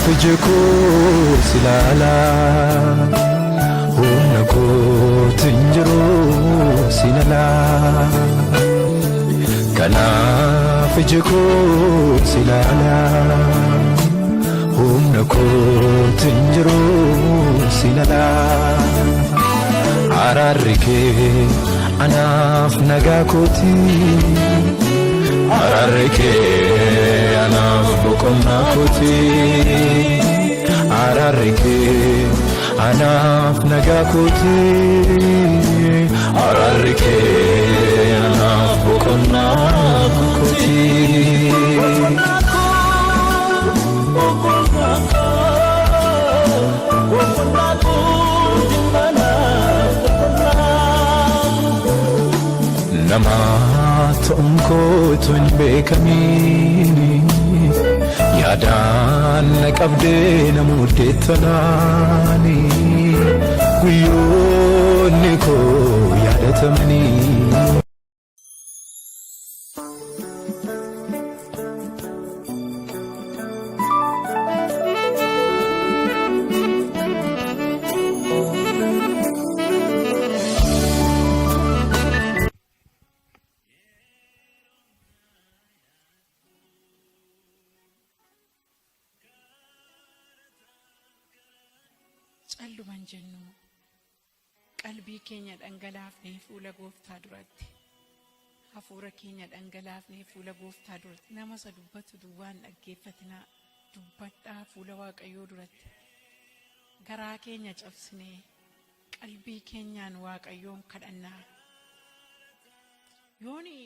Fijiku silala, humnaku tinjiru sinala. Kana fijiku silala, humnaku tinjiru sinala. Ararike anaf nagakuti, ararike anaf bukonakuti. Ararike anaf nagakuti, ararike anaf bukonakuti. Nama tonko tun bekami. Yadan qabde namude tanani guyyoonni koo yaadatamani. Calluman jennu qalbii keenya dhangalaafnee fuula gooftaa duratti hafuura keenya dhangalaafnee fuula gooftaa duratti nama isa dubbatu duwwaan dhaggeeffatinaa dubbadhaa fuula Waaqayyoo duratti garaa keenya cabsinee qalbii keenyaan Waaqayyoon kadhannaa yooni